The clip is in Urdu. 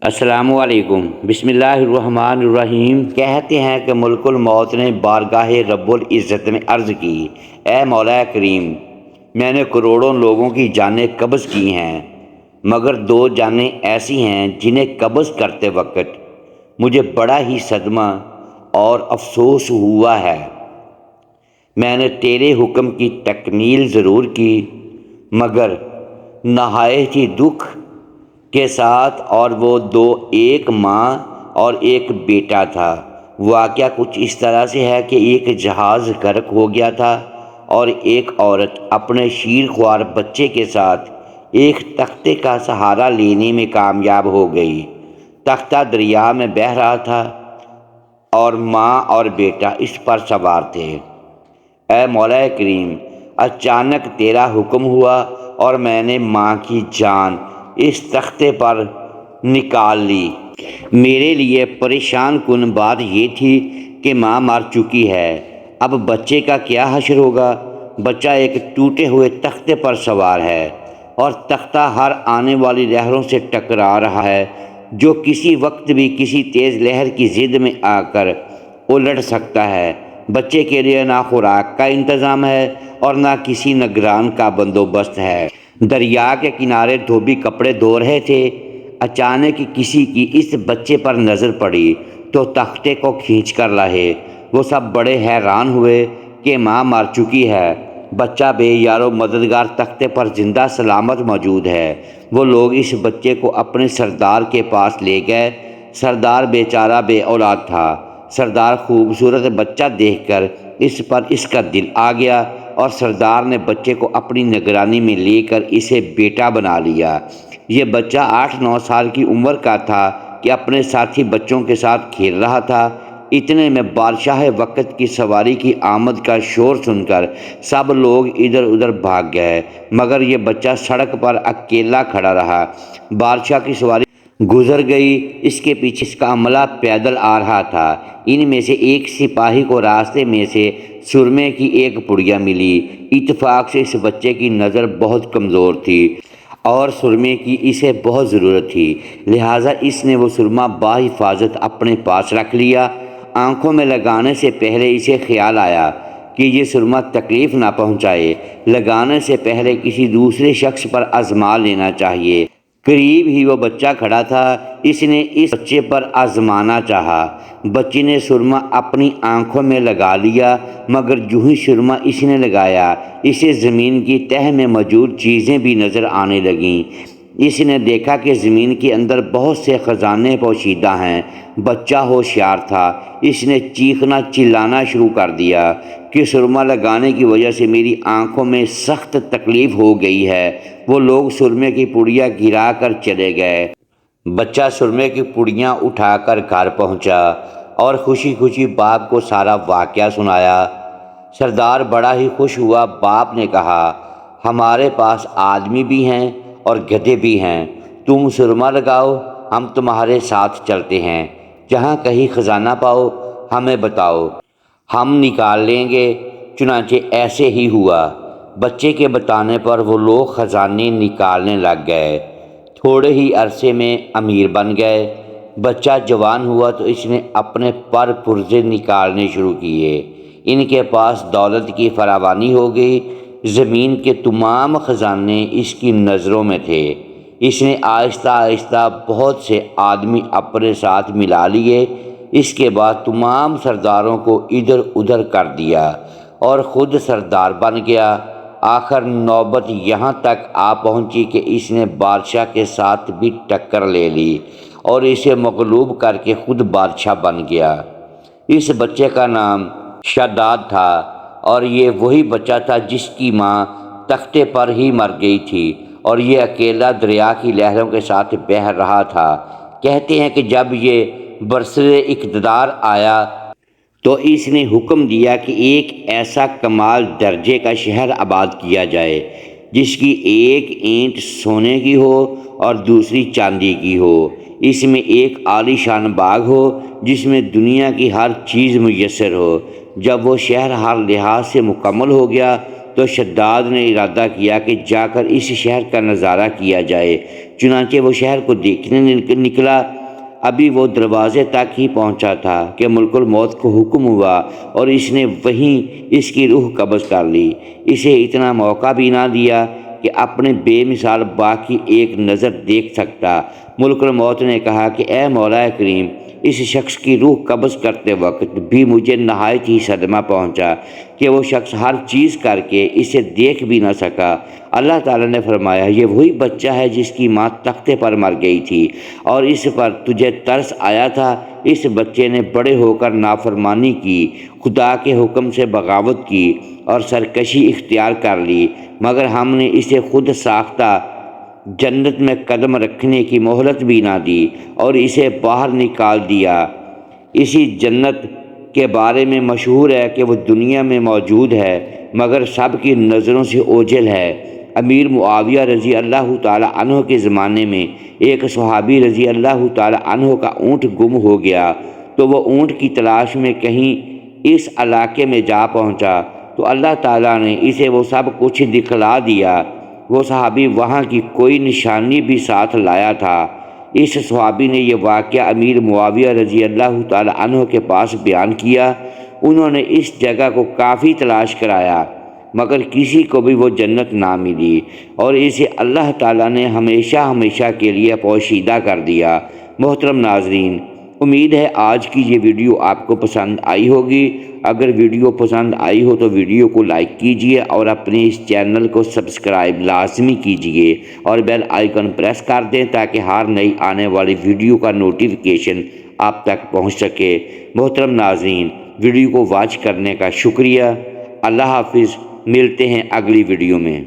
السلام علیکم۔ بسم اللہ الرحمن الرحیم۔ کہتے ہیں کہ ملک الموت نے بارگاہ رب العزت میں عرض کی، اے مولا کریم، میں نے کروڑوں لوگوں کی جانیں قبض کی ہیں، مگر 2 جانیں ایسی ہیں جنہیں قبض کرتے وقت مجھے بڑا ہی صدمہ اور افسوس ہوا ہے۔ میں نے تیرے حکم کی تکمیل ضرور کی، مگر نہایت ہی دکھ کے ساتھ، اور وہ 2، ایک ماں اور ایک بیٹا تھا۔ واقعہ کچھ اس طرح سے ہے کہ ایک جہاز غرق ہو گیا تھا اور ایک عورت اپنے شیرخوار بچے کے ساتھ ایک تختے کا سہارا لینے میں کامیاب ہو گئی۔ تختہ دریا میں بہہ رہا تھا اور ماں اور بیٹا اس پر سوار تھے۔ اے مولا کریم، اچانک تیرا حکم ہوا اور میں نے ماں کی جان اس تختے پر نکال لی۔ میرے لیے پریشان کن بات یہ تھی کہ ماں مر چکی ہے، اب بچے کا کیا حشر ہوگا؟ بچہ ایک ٹوٹے ہوئے تختے پر سوار ہے اور تختہ ہر آنے والی لہروں سے ٹکرا رہا ہے، جو کسی وقت بھی کسی تیز لہر کی زد میں آ کر الٹ سکتا ہے۔ بچے کے لیے نہ خوراک کا انتظام ہے اور نہ کسی نگران کا بندوبست ہے۔ دریا کے کنارے دھوبی کپڑے دھو رہے تھے۔ اچانک کسی کی اس بچے پر نظر پڑی تو تختے کو کھینچ کر لائے۔ وہ سب بڑے حیران ہوئے کہ ماں مر چکی ہے، بچہ بے یار و مددگار تختے پر زندہ سلامت موجود ہے۔ وہ لوگ اس بچے کو اپنے سردار کے پاس لے گئے۔ سردار بیچارہ بے اولاد تھا۔ سردار خوبصورت بچہ دیکھ کر اس کا دل آ گیا اور سردار نے بچے کو اپنی نگرانی میں لے کر اسے بیٹا بنا لیا۔ یہ بچہ 8-9 سال کی عمر کا تھا کہ اپنے ساتھی بچوں کے ساتھ کھیل رہا تھا۔ اتنے میں بادشاہ وقت کی سواری کی آمد کا شور سن کر سب لوگ ادھر ادھر بھاگ گئے، مگر یہ بچہ سڑک پر اکیلا کھڑا رہا۔ بادشاہ کی سواری گزر گئی، اس کے پیچھے اس کا عملہ پیدل آ رہا تھا۔ ان میں سے ایک سپاہی کو راستے میں سے سرمے کی ایک پڑیا ملی۔ اتفاق سے اس بچے کی نظر بہت کمزور تھی اور سرمے کی اسے بہت ضرورت تھی، لہٰذا اس نے وہ سرما بحفاظت اپنے پاس رکھ لیا۔ آنکھوں میں لگانے سے پہلے اسے خیال آیا کہ یہ سرما تکلیف نہ پہنچائے، لگانے سے پہلے کسی دوسرے شخص پر آزما لینا چاہیے۔ قریب ہی وہ بچہ کھڑا تھا، اس نے اس بچے پر آزمانا چاہا۔ بچے نے سرما اپنی آنکھوں میں لگا لیا، مگر جو ہی سرما اس نے لگایا، اسے زمین کی تہہ میں موجود چیزیں بھی نظر آنے لگیں۔ اس نے دیکھا کہ زمین کے اندر بہت سے خزانے پوشیدہ ہیں۔ بچہ ہوشیار تھا، اس نے چیخنا چلانا شروع کر دیا کہ سرما لگانے کی وجہ سے میری آنکھوں میں سخت تکلیف ہو گئی ہے۔ وہ لوگ سرمے کی پڑیا گرا کر چلے گئے۔ بچہ سرمے کی پڑیاں اٹھا کر گھر پہنچا اور خوشی خوشی باپ کو سارا واقعہ سنایا۔ سردار بڑا ہی خوش ہوا۔ باپ نے کہا، ہمارے پاس آدمی بھی ہیں اور گدھے بھی ہیں، تم سرما لگاؤ، ہم تمہارے ساتھ چلتے ہیں، جہاں کہیں خزانہ پاؤ ہمیں بتاؤ، ہم نکال لیں گے۔ چنانچہ ایسے ہی ہوا۔ بچے کے بتانے پر وہ لوگ خزانے نکالنے لگ گئے، تھوڑے ہی عرصے میں امیر بن گئے۔ بچہ جوان ہوا تو اس نے اپنے پر پرزے نکالنے شروع کیے۔ ان کے پاس دولت کی فراوانی ہو گئی، زمین کے تمام خزانے اس کی نظروں میں تھے۔ اس نے آہستہ آہستہ بہت سے آدمی اپنے ساتھ ملا لیے۔ اس کے بعد تمام سرداروں کو ادھر ادھر کر دیا اور خود سردار بن گیا۔ آخر نوبت یہاں تک آ پہنچی کہ اس نے بادشاہ کے ساتھ بھی ٹکر لے لی اور اسے مغلوب کر کے خود بادشاہ بن گیا۔ اس بچے کا نام شداد تھا اور یہ وہی بچہ تھا جس کی ماں تختے پر ہی مر گئی تھی اور یہ اکیلا دریا کی لہروں کے ساتھ بہہ رہا تھا۔ کہتے ہیں کہ جب یہ برسر اقتدار آیا تو اس نے حکم دیا کہ ایک ایسا کمال درجے کا شہر آباد کیا جائے جس کی ایک اینٹ سونے کی ہو اور دوسری چاندی کی ہو۔ اس میں ایک عالی شان باغ ہو جس میں دنیا کی ہر چیز میسر ہو۔ جب وہ شہر ہر لحاظ سے مکمل ہو گیا تو شداد نے ارادہ کیا کہ جا کر اس شہر کا نظارہ کیا جائے۔ چنانچہ وہ شہر کو دیکھنے نکلا۔ ابھی وہ دروازے تک ہی پہنچا تھا کہ ملک الموت کو حکم ہوا اور اس نے وہیں اس کی روح قبض کر لی۔ اسے اتنا موقع بھی نہ دیا کہ اپنے بے مثال باغ کی ایک نظر دیکھ سکتا۔ ملک الموت نے کہا کہ اے مولا کریم، اس شخص کی روح قبض کرتے وقت بھی مجھے نہایت ہی صدمہ پہنچا کہ وہ شخص ہر چیز کر کے اسے دیکھ بھی نہ سکا۔ اللہ تعالیٰ نے فرمایا، یہ وہی بچہ ہے جس کی ماں تختے پر مر گئی تھی اور اس پر تجھے ترس آیا تھا۔ اس بچے نے بڑے ہو کر نافرمانی کی، خدا کے حکم سے بغاوت کی اور سرکشی اختیار کر لی، مگر ہم نے اسے خود ساختہ جنت میں قدم رکھنے کی مہلت بھی نہ دی اور اسے باہر نکال دیا۔ اسی جنت کے بارے میں مشہور ہے کہ وہ دنیا میں موجود ہے مگر سب کی نظروں سے اوجھل ہے۔ امیر معاویہ رضی اللہ تعالیٰ عنہ کے زمانے میں ایک صحابی رضی اللہ تعالیٰ عنہ کا اونٹ گم ہو گیا تو وہ اونٹ کی تلاش میں کہیں اس علاقے میں جا پہنچا تو اللہ تعالیٰ نے اسے وہ سب کچھ دکھلا دیا۔ وہ صحابی وہاں کی کوئی نشانی بھی ساتھ لایا تھا۔ اس صحابی نے یہ واقعہ امیر معاویہ رضی اللہ تعالیٰ عنہ کے پاس بیان کیا۔ انہوں نے اس جگہ کو کافی تلاش کرایا مگر کسی کو بھی وہ جنت نہ ملی اور اسے اللہ تعالیٰ نے ہمیشہ ہمیشہ کے لیے پوشیدہ کر دیا۔ محترم ناظرین، امید ہے آج کی یہ ویڈیو آپ کو پسند آئی ہوگی۔ اگر ویڈیو پسند آئی ہو تو ویڈیو کو لائک کیجئے اور اپنے اس چینل کو سبسکرائب لازمی کیجئے اور بیل آئیکن پریس کر دیں تاکہ ہر نئی آنے والی ویڈیو کا نوٹیفیکیشن آپ تک پہنچ سکے۔ محترم ناظرین، ویڈیو کو واچ کرنے کا شکریہ۔ اللہ حافظ، ملتے ہیں اگلی ویڈیو میں۔